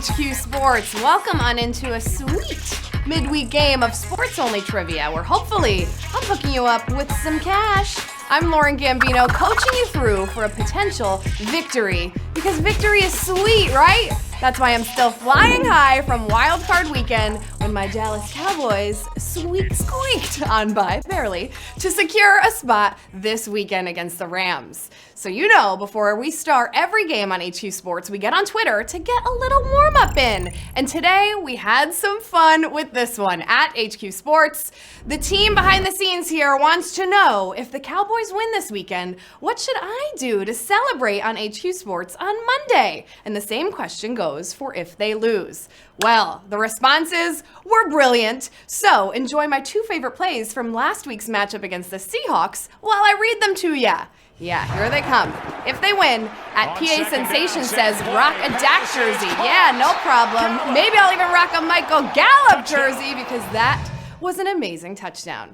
HQ Sports. Welcome on into a sweet midweek game of sports-only trivia where hopefully I'm hooking you up with some cash. I'm Lauren Gambino, coaching you through for a potential victory, because victory is sweet, right? That's why I'm still flying high from Wild Card Weekend when my Dallas Cowboys squeaked on by, barely, to secure a spot this weekend against the Rams. So you know, before we start every game on HQ Sports, we get on Twitter to get a little warm-up in. And today, we had some fun with this one at HQ Sports. The team behind the scenes here wants to know, if the Cowboys win this weekend, what should I do to celebrate on HQ Sports on Monday? And the same question goes for if they lose. Well, the responses were brilliant. So enjoy my two favorite plays from last week's matchup against the Seahawks while I read them to ya. Yeah, here they come. If they win, at PA Sensation says, rock a Dak jersey. Yeah, no problem. Maybe I'll even rock a Michael Gallup jersey because that was an amazing touchdown.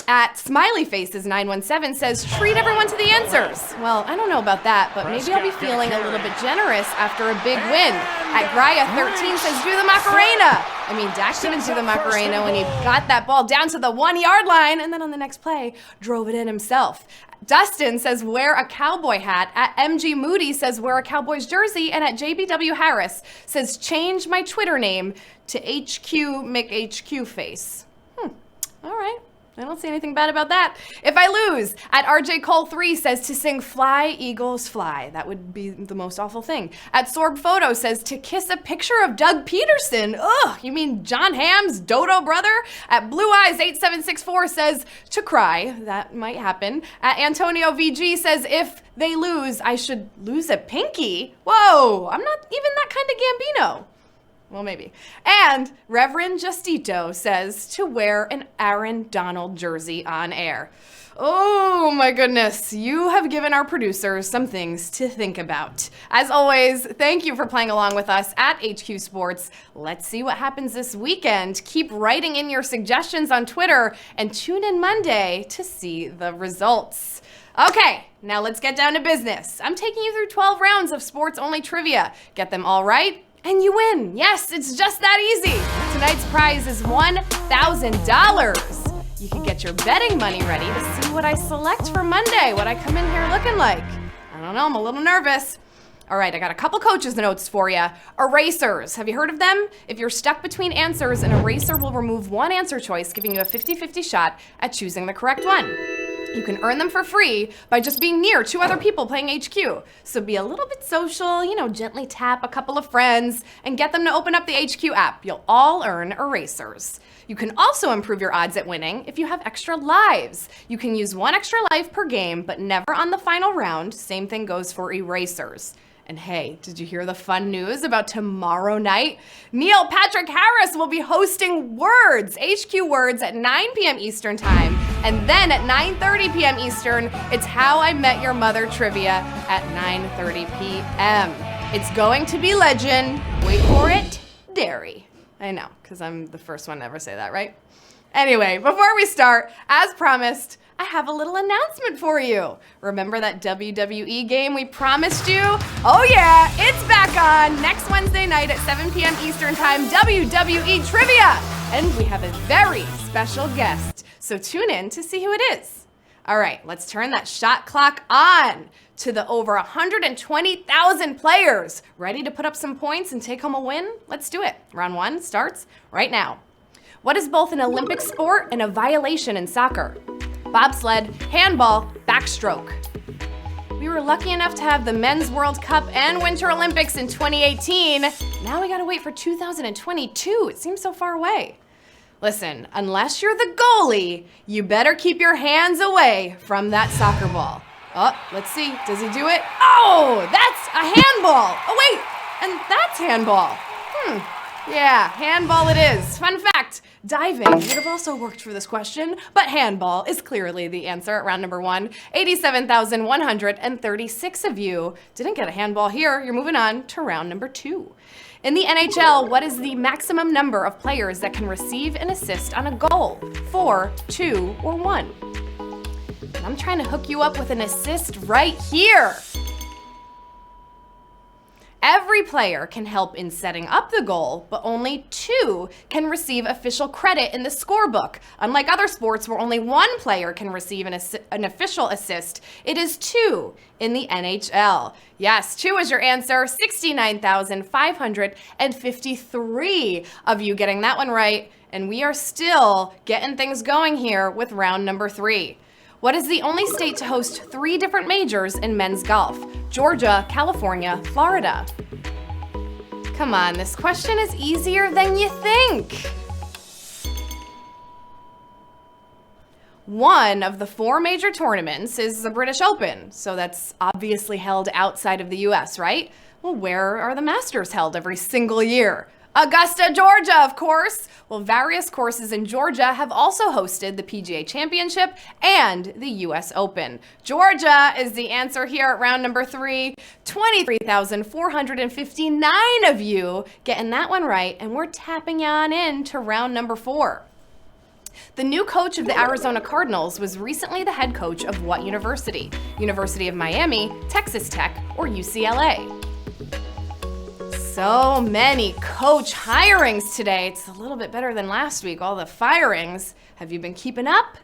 At Smiley Faces 917 says, treat everyone to the answers. Well, I don't know about that, but maybe I'll be feeling a little bit generous after a big win. At Graya 13 says, do the Macarena. I mean, Dak didn't do the Macarena when he got that ball down to the 1 yard line and then on the next play, drove it in himself. Dustin says, wear a cowboy hat. At MG Moody says, wear a Cowboys jersey. And at JBW Harris says, change my Twitter name to HQ McHQ face. All right. I don't see anything bad about that. If I lose, at RJ Cole 3 says to sing Fly, Eagles, Fly. That would be the most awful thing. At Sorb Photo says to kiss a picture of Doug Peterson. Ugh, you mean John Hamm's dodo brother? At Blue Eyes 8764 says to cry. That might happen. At Antonio VG says if they lose, I should lose a pinky. Whoa, I'm not even that kind of Gambino. Well, maybe. And Reverend Justito says to wear an Aaron Donald jersey on air. Oh my goodness, you have given our producers some things to think about. As always, thank you for playing along with us at HQ Sports. Let's see what happens this weekend. Keep writing in your suggestions on Twitter and tune in Monday to see the results. Okay, now let's get down to business. I'm taking you through 12 rounds of sports-only trivia. Get them all right, and you win. Yes, it's just that easy. Tonight's prize is $1,000. You can get your betting money ready to see what I select for Monday, what I come in here looking like. I don't know, I'm a little nervous. All right, I got a couple coaches notes for you. Erasers, have you heard of them? If you're stuck between answers, an eraser will remove one answer choice, giving you a 50-50 shot at choosing the correct one. You can earn them for free by just being near two other people playing HQ. So be a little bit social, gently tap a couple of friends and get them to open up the HQ app. You'll all earn erasers. You can also improve your odds at winning if you have extra lives. You can use one extra life per game, but never on the final round. Same thing goes for erasers. And hey, did you hear the fun news about tomorrow night? Neil Patrick Harris will be hosting Words, HQ Words at 9 p.m. Eastern Time. And then at 9:30 p.m. Eastern, it's How I Met Your Mother trivia at 9:30 p.m. It's going to be legend. Wait for it, dairy. I know, because I'm the first one to ever say that, right? Anyway, before we start, as promised, I have a little announcement for you. Remember that WWE game we promised you? Oh yeah, it's back on next Wednesday night at 7 p.m. Eastern Time, WWE Trivia. And we have a very special guest, so tune in to see who it is. All right, let's turn that shot clock on to the over 120,000 players. Ready to put up some points and take home a win? Let's do it. Round one starts right now. What is both an Olympic sport and a violation in soccer? Bobsled, handball, backstroke. We were lucky enough to have the Men's World Cup and Winter Olympics in 2018. Now we gotta wait for 2022. It seems so far away. Listen, unless you're the goalie, you better keep your hands away from that soccer ball. Oh, let's see, does he do it? Oh, that's a handball. Oh wait, and that's handball. Yeah, handball it is. Fun fact, diving would have also worked for this question, but handball is clearly the answer at round number one. 87,136 of you didn't get a handball here. You're moving on to round number two. In the NHL, what is the maximum number of players that can receive an assist on a goal? 4, 2, or 1? And I'm trying to hook you up with an assist right here. Every player can help in setting up the goal, but only 2 can receive official credit in the scorebook. Unlike other sports where only 1 player can receive an official assist, it is 2 in the NHL. Yes, 2 is your answer. 69,553 of you getting that one right. And we are still getting things going here with round number 3. What is the only state to host 3 different majors in men's golf? Georgia, California, Florida. Come on, this question is easier than you think. One of the 4 major tournaments is the British Open, so that's obviously held outside of the US, right? Well, where are the Masters held every single year? Augusta, Georgia, of course. Well, various courses in Georgia have also hosted the PGA Championship and the US Open. Georgia is the answer here at round number 3. 23,459 of you getting that one right, and we're tapping on in to round number 4. The new coach of the Arizona Cardinals was recently the head coach of what university? University of Miami, Texas Tech, or UCLA? So many coach hirings today. It's a little bit better than last week, all the firings. Have you been keeping up?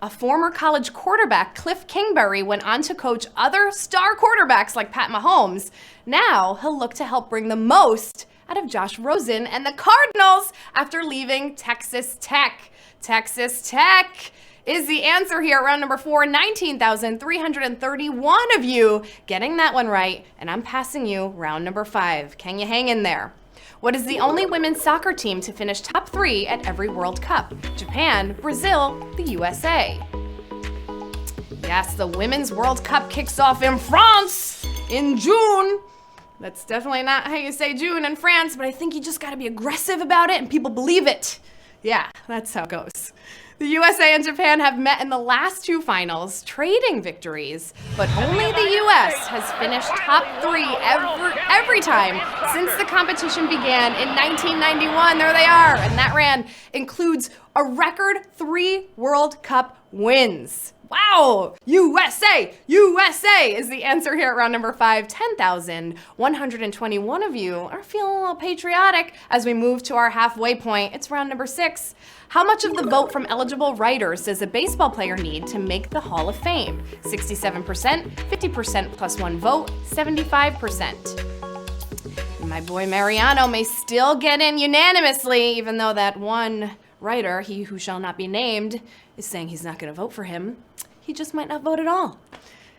A former college quarterback, Cliff Kingsbury, went on to coach other star quarterbacks like Pat Mahomes. Now he'll look to help bring the most out of Josh Rosen and the Cardinals after leaving Texas Tech. Texas Tech is the answer here at round number 4. 19,331 of you getting that one right, and I'm passing you round number 5. Can you hang in there? What is the only women's soccer team to finish top 3 at every World Cup? Japan, Brazil, the USA. Yes, the Women's World Cup kicks off in France in June. That's definitely not how you say June in France, but I think you just gotta be aggressive about it and people believe it. Yeah, that's how it goes. The USA and Japan have met in the last 2 finals, trading victories, but only the US has finished top 3 every time since the competition began in 1991. There they are, and that includes a record 3 World Cup wins. Wow! USA! USA is the answer here at round number 5. 10,121 of you are feeling a little patriotic as we move to our halfway point. It's round number 6. How much of the vote from eligible writers does a baseball player need to make the Hall of Fame? 67%, 50% plus 1 vote, 75%. My boy Mariano may still get in unanimously, even though that one writer, he who shall not be named, is saying he's not going to vote for him. He just might not vote at all.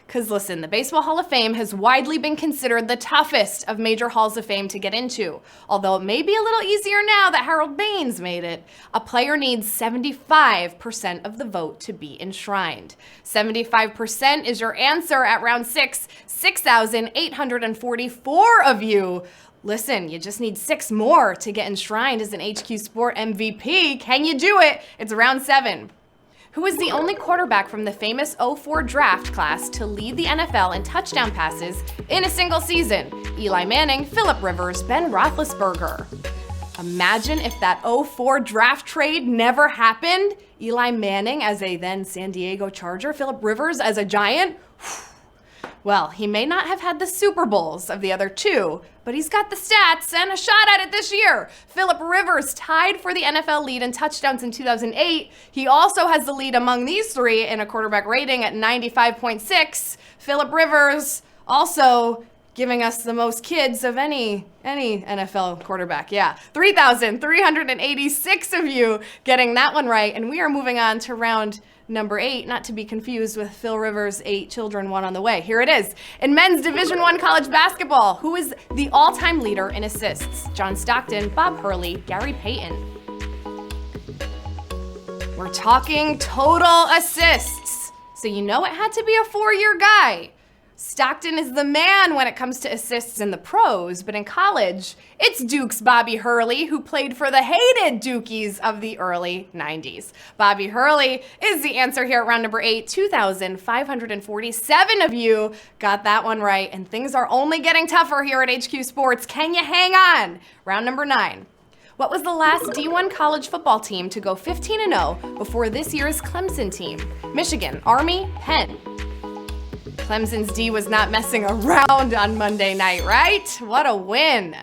Because listen, the Baseball Hall of Fame has widely been considered the toughest of major halls of fame to get into. Although it may be a little easier now that Harold Baines made it, a player needs 75% of the vote to be enshrined. 75% is your answer at round 6. 6,844 of you. Listen, you just need 6 more to get enshrined as an HQ Sport MVP. Can you do it? It's round 7. Who is the only quarterback from the famous 04 draft class to lead the NFL in touchdown passes in a single season? Eli Manning, Phillip Rivers, Ben Roethlisberger. Imagine if that 04 draft trade never happened. Eli Manning as a then San Diego Charger, Phillip Rivers as a Giant. Well, he may not have had the Super Bowls of the other 2, but he's got the stats and a shot at it this year. Phillip Rivers tied for the NFL lead in touchdowns in 2008. He also has the lead among these 3 in a quarterback rating at 95.6. Phillip Rivers also giving us the most kids of any NFL quarterback. Yeah, 3,386 of you getting that one right, and we are moving on to round number 8, not to be confused with Phil Rivers' 8 children, 1 on the way. Here it is. In men's Division I college basketball, who is the all-time leader in assists? John Stockton, Bob Hurley, Gary Payton. We're talking total assists. So you know it had to be a 4-year guy. Stockton is the man when it comes to assists in the pros, but in college, it's Duke's Bobby Hurley, who played for the hated Dukies of the early 90s. Bobby Hurley is the answer here at round number 8. 2,547 of you got that one right, and things are only getting tougher here at HQ Sports. Can you hang on? Round number 9. What was the last D1 college football team to go 15-0 before this year's Clemson team? Michigan, Army, Penn. Clemson's D was not messing around on Monday night, right? What a win.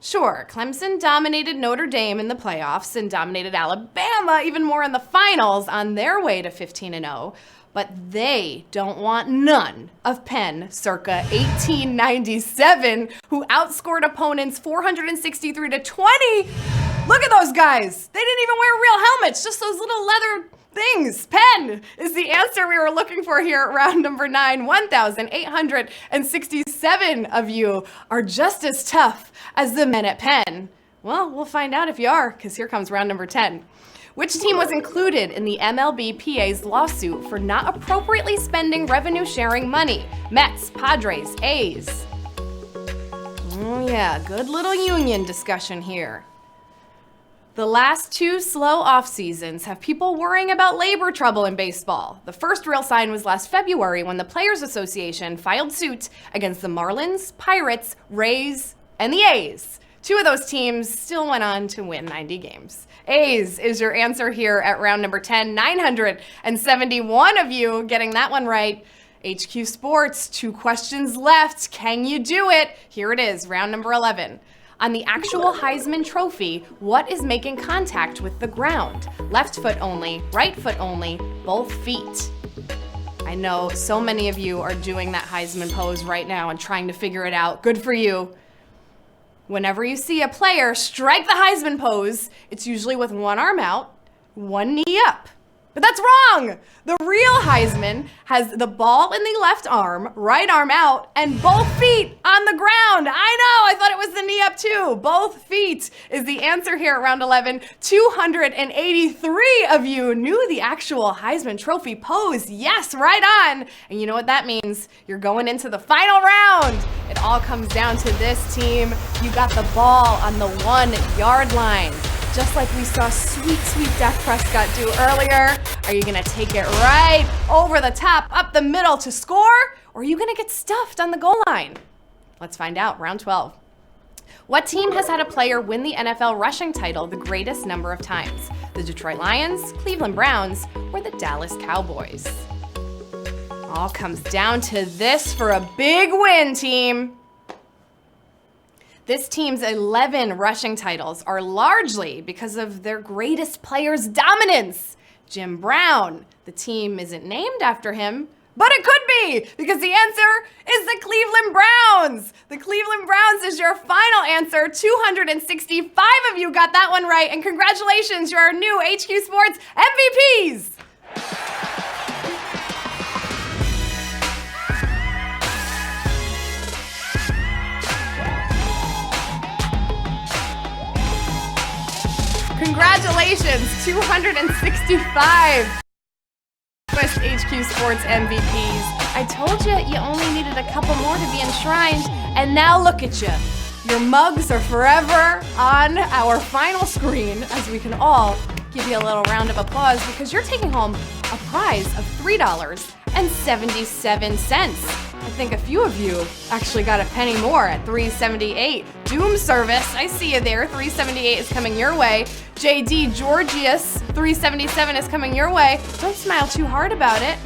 Sure, Clemson dominated Notre Dame in the playoffs and dominated Alabama even more in the finals on their way to 15-0, but they don't want none of Penn circa 1897, who outscored opponents 463-20. Look at those guys. They didn't even wear real helmets, just those little leather things. Penn is the answer we were looking for here at round number 9. 1,867 of you are just as tough as the men at Penn. Well, we'll find out if you are, because here comes round number 10. Which team was included in the MLBPA's lawsuit for not appropriately spending revenue-sharing money? Mets, Padres, A's. Oh yeah, good little union discussion here. The last 2 slow off seasons have people worrying about labor trouble in baseball. The first real sign was last February when the Players Association filed suit against the Marlins, Pirates, Rays, and the A's. 2 of those teams still went on to win 90 games. A's is your answer here at round number 10. 971 of you getting that one right. HQ Sports, 2 questions left. Can you do it? Here it is, round number 11. On the actual Heisman Trophy, what is making contact with the ground? Left foot only, right foot only, both feet. I know so many of you are doing that Heisman pose right now and trying to figure it out. Good for you. Whenever you see a player strike the Heisman pose, it's usually with one arm out, one knee up. But that's wrong! The real Heisman has the ball in the left arm, right arm out, and both feet on the ground. I know, I thought it was the knee up too. Both feet is the answer here at round 11. 283 of you knew the actual Heisman Trophy pose. Yes, right on. And you know what that means? You're going into the final round. It all comes down to this team. You got the ball on the 1-yard line. Just like we saw sweet, sweet Dak Prescott do earlier. Are you gonna take it right over the top, up the middle to score? Or are you gonna get stuffed on the goal line? Let's find out, round 12. What team has had a player win the NFL rushing title the greatest number of times? The Detroit Lions, Cleveland Browns, or the Dallas Cowboys? All comes down to this for a big win, team. This team's 11 rushing titles are largely because of their greatest player's dominance. Jim Brown. The team isn't named after him, but it could be, because the answer is the Cleveland Browns. The Cleveland Browns is your final answer. 265 of you got that one right, and congratulations, you're our new HQ Sports MVPs. Congratulations, 265 West HQ Sports MVPs. I told you you only needed a couple more to be enshrined, and now look at you. Your mugs are forever on our final screen as we can all give you a little round of applause because you're taking home a prize of $3.77. I think a few of you actually got a penny more at $3.78. Doom Service, I see you there. $3.78 is coming your way. JD Georgius, $3.77 is coming your way. Don't smile too hard about it.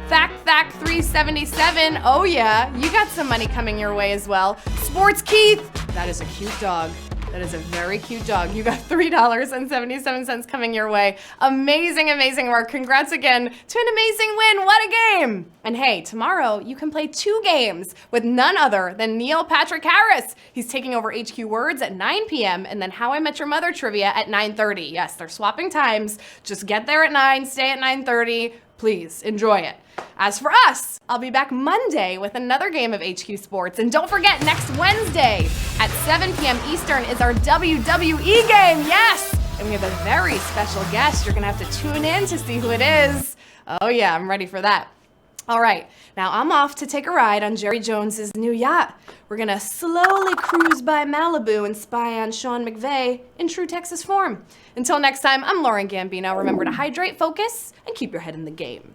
Thack $3.77. Oh yeah, you got some money coming your way as well. Sports Keith, that is a cute dog. That is a very cute dog. You got $3.77 coming your way. Amazing, amazing work. Congrats again to an amazing win. What a game. And hey, tomorrow you can play 2 games with none other than Neil Patrick Harris. He's taking over HQ Words at 9 p.m. and then How I Met Your Mother trivia at 9:30. Yes, they're swapping times. Just get there at 9, stay at 9:30. Please enjoy it. As for us, I'll be back Monday with another game of HQ Sports. And don't forget, next Wednesday at 7 p.m. Eastern is our WWE game. Yes! And we have a very special guest. You're going to have to tune in to see who it is. Oh yeah, I'm ready for that. All right, now I'm off to take a ride on Jerry Jones's new yacht. We're going to slowly cruise by Malibu and spy on Sean McVay in true Texas form. Until next time, I'm Lauren Gambino. Remember to hydrate, focus, and keep your head in the game.